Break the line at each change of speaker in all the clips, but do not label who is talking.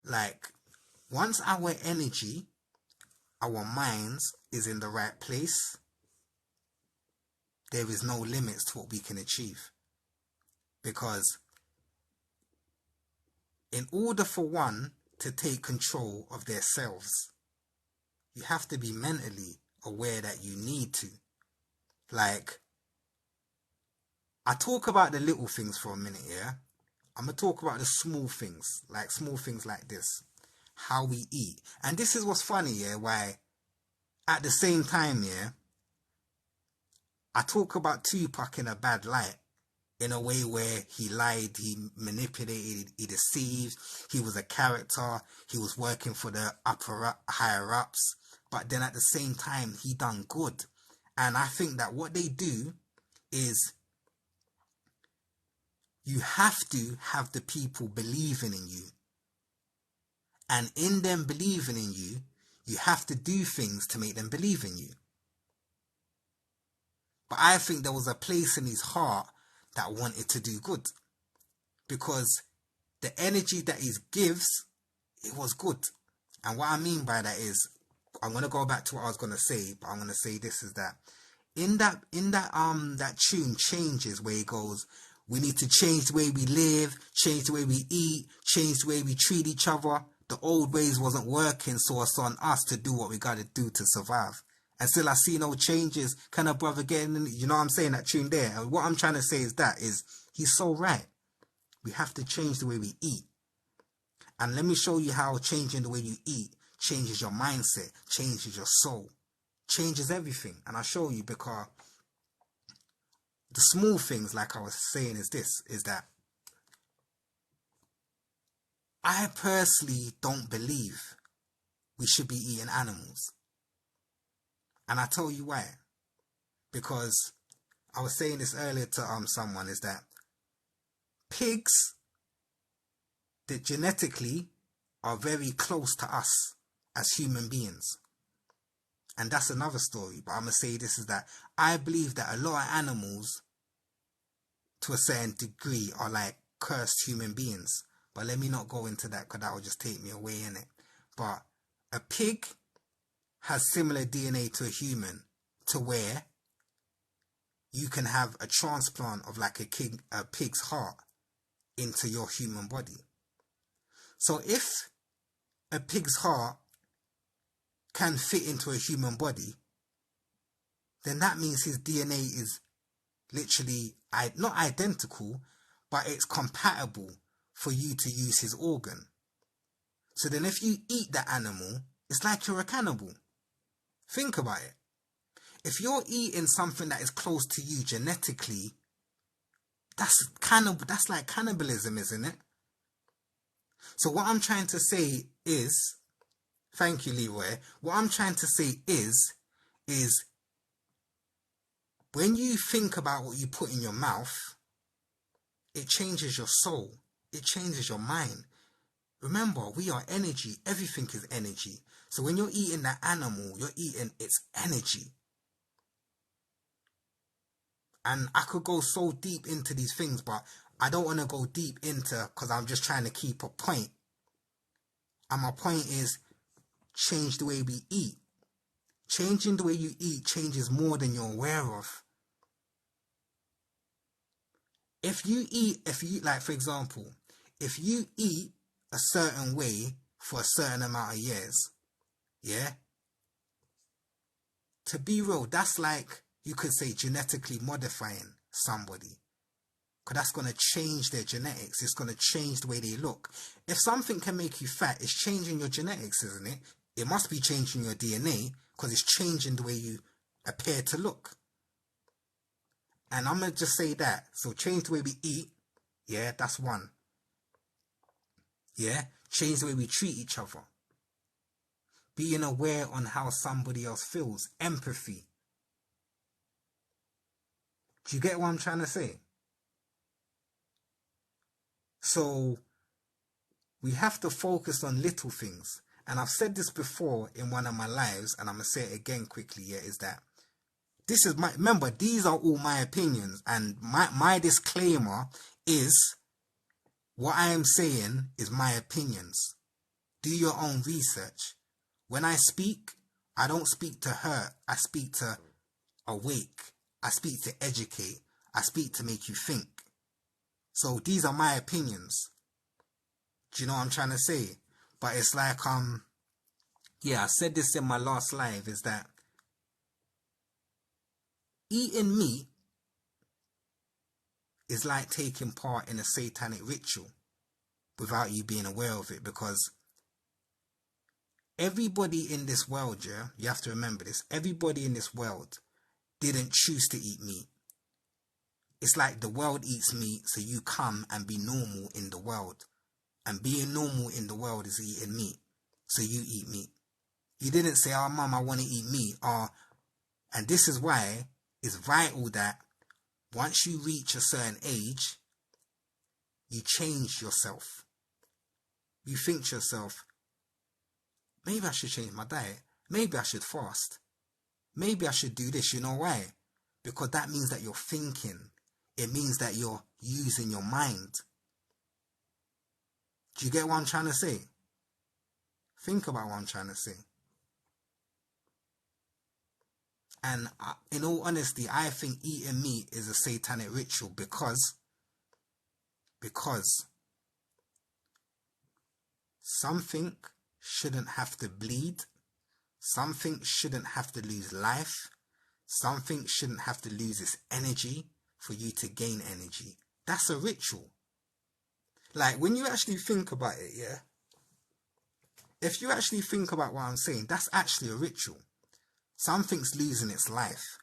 like, once our energy, our minds is in the right place, there is no limits to what we can achieve. Because in order for one to take control of their selves, you have to be mentally aware that you need to. Like, I talk about the little things for a minute, yeah? I'm going to talk about the small things like this. How we eat. And this is what's funny, yeah? Why, at the same time, yeah, I talk about Tupac in a bad light. In a way where he lied, he manipulated, he deceived, he was a character, he was working for the higher ups, but then at the same time, he done good. And I think that what they do is, you have to have the people believing in you. And in them believing in you, you have to do things to make them believe in you. But I think there was a place in his heart that wanted to do good, because the energy that he gives, it was good. And what I mean by that is, I'm going to go back to what I was going to say, but I'm going to say this is that in that tune Changes, where he goes, we need to change the way we live, change the way we eat, change the way we treat each other. The old ways wasn't working, so it's on us to do what we got to do to survive. And still I see no changes. Can a brother get in? You know what I'm saying? That tune there. And what I'm trying to say is he's so right. We have to change the way we eat. And let me show you how changing the way you eat changes your mindset, changes your soul, changes everything. And I'll show you, because the small things, like I was saying, is that I personally don't believe we should be eating animals. And I tell you why. Because I was saying this earlier to someone, is that pigs that genetically are very close to us as human beings. And that's another story. But I'm going to say this is that I believe that a lot of animals, to a certain degree, are like cursed human beings. But let me not go into that, because that will just take me away in it. But a pig has similar DNA to a human, to where you can have a transplant of like a pig's heart into your human body. So if a pig's heart can fit into a human body, then that means his DNA is literally not identical, but it's compatible for you to use his organ. So then if you eat the animal, it's like you're a cannibal. Think about it. If you're eating something that is close to you genetically, that's like cannibalism, isn't it? So what I'm trying to say is, thank you, Leroy. What I'm trying to say is when you think about what you put in your mouth, it changes your soul. It changes your mind. Remember, we are energy. Everything is energy. So when you're eating that animal, you're eating its energy. And I could go so deep into these things, but I don't want to go deep into, because I'm just trying to keep a point. And my point is, change the way we eat. Changing the way you eat changes more than you're aware of. If you like, for example, if you eat a certain way for a certain amount of years, yeah, to be real, that's like, you could say, genetically modifying somebody. Because that's going to change their genetics. It's going to change the way they look. If something can make you fat, it's changing your genetics, isn't it? It must be changing your DNA, because it's changing the way you appear to look. And I'm going to just say that. So change the way we eat. Yeah, that's one. Yeah, change the way we treat each other. Being aware on how somebody else feels. Empathy. Do you get what I'm trying to say? So we have to focus on little things. And I've said this before in one of my lives, and I'm going to say it again quickly, yeah, is that this is my, remember, these are all my opinions, and my disclaimer is what I am saying is my opinions. Do your own research. When I speak, I don't speak to hurt. I speak to awake. I speak to educate. I speak to make you think. So these are my opinions. Do you know what I'm trying to say? But it's like, yeah, I said this in my last live, is that eating meat is like taking part in a satanic ritual without you being aware of it, because everybody in this world, yeah, you have to remember this, everybody in this world didn't choose to eat meat. It's like the world eats meat, so you come and be normal in the world. And being normal in the world is eating meat. So you eat meat. You didn't say, oh, mum, I want to eat meat. And this is why it's vital that once you reach a certain age, you change yourself. You think to yourself, maybe I should change my diet. Maybe I should fast. Maybe I should do this. You know why? Because that means that you're thinking. It means that you're using your mind. Do you get what I'm trying to say? Think about what I'm trying to say. And in all honesty, I think eating meat is a satanic ritual because something shouldn't have to bleed. Something shouldn't have to lose life. Something shouldn't have to lose its energy for you to gain energy. That's a ritual. Like, when you actually think about it, yeah? If you actually think about what I'm saying, that's actually a ritual. Something's losing its life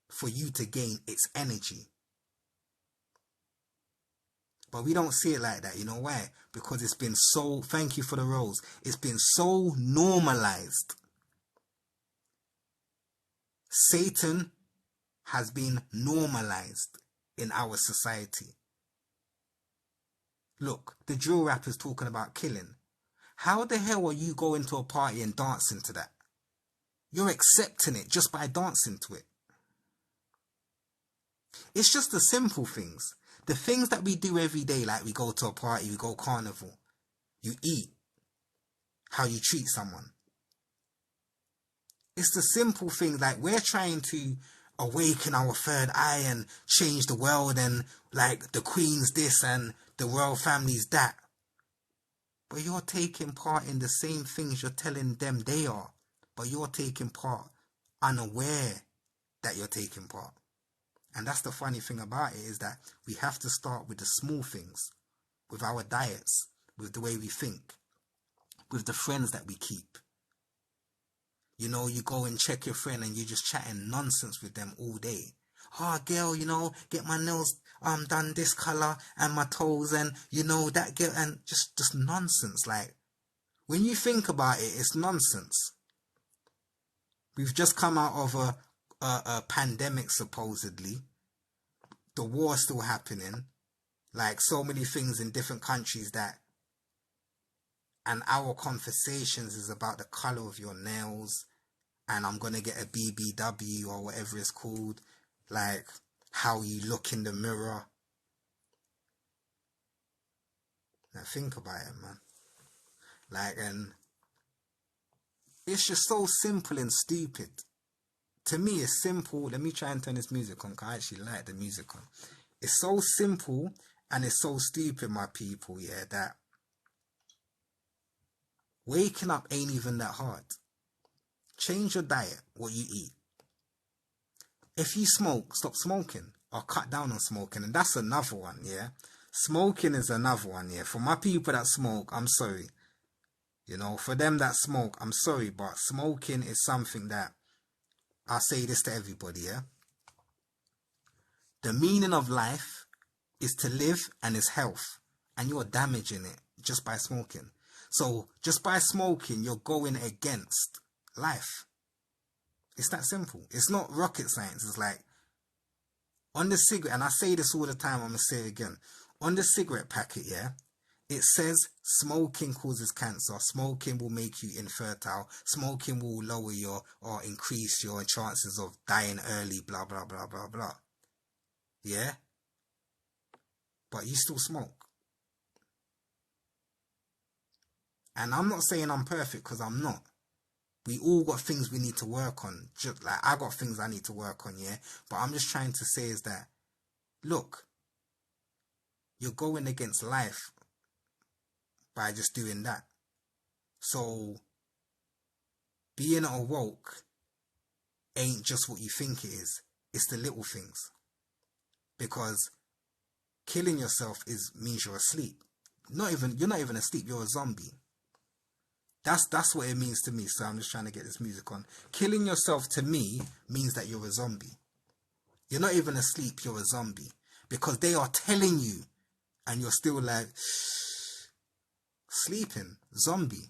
for you to gain its energy. But we don't see it like that. You know why? Because it's been so, thank you for the rose, it's been so normalized. Satan has been normalized in our society. Look, the drill rapper's talking about killing. How the hell are you going to a party and dancing to that? You're accepting it just by dancing to it. It's just the simple things. The things that we do every day, like we go to a party, we go carnival. You eat. How you treat someone. It's the simple things, like we're trying to awaken our third eye and change the world, and like the Queen's this and the royal family's that. But you're taking part in the same things you're telling them they are. But you're taking part unaware that you're taking part. And that's the funny thing about it, is that we have to start with the small things. With our diets, with the way we think, with the friends that we keep. You know, you go and check your friend and you're just chatting nonsense with them all day. Oh, girl, you know, get my nails done this color and my toes, and you know that girl, and just nonsense. Like, when you think about it, it's nonsense. We've just come out of a pandemic, supposedly. The war's still happening. Like, so many things in different countries that, and our conversations is about the color of your nails, and I'm gonna get a BBW or whatever it's called, like how you look in the mirror. Now think about it, man. Like, and it's just so simple and stupid. To me, it's simple. Let me try and turn this music on, because I actually like the music on. It's so simple and it's so stupid, my people, yeah, that waking up ain't even that hard. Change your diet, what you eat. If you smoke, stop smoking or cut down on smoking. And that's another one, yeah. Smoking is another one, yeah. For my people that smoke, I'm sorry. You know, for them that smoke, I'm sorry, but smoking is something that, I'll say this to everybody, yeah. The meaning of life is to live and is health. And you're damaging it just by smoking. So just by smoking, you're going against life. It's that simple. It's not rocket science. It's like, on the cigarette, and I say this all the time, I'm going to say it again. On the cigarette packet, yeah, it says smoking causes cancer. Smoking will make you infertile. Smoking will lower your, or increase your chances of dying early, blah, blah, blah, blah, blah. Yeah? But you still smoke. And I'm not saying I'm perfect, because I'm not. We all got things we need to work on. Just like I got things I need to work on, yeah? But I'm just trying to say is that, look, you're going against life by just doing that. So being awoke ain't just what you think it is. It's the little things. Because killing yourself means you're asleep. You're not even asleep, you're a zombie. That's what it means to me. So I'm just trying to get this music on. Killing yourself to me means that you're a zombie. You're not even asleep, you're a zombie. Because they are telling you, and you're still like sleeping, zombie.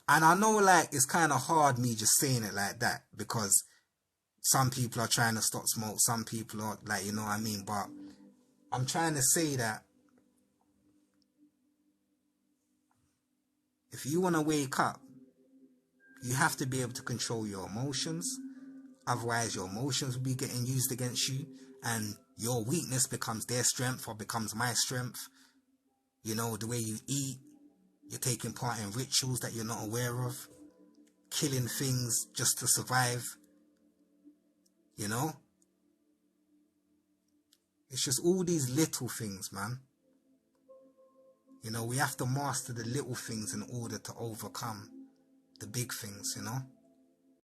And I know, like, it's kind of hard me just saying it like that, because some people are trying to stop smoke, some people are like, you know what I mean? But I'm trying to say that if you want to wake up, you have to be able to control your emotions. Otherwise, your emotions will be getting used against you, and your weakness becomes their strength or becomes my strength. You know, the way you eat, you're taking part in rituals that you're not aware of, killing things just to survive. You know? It's just all these little things, man. You know, we have to master the little things in order to overcome the big things, you know?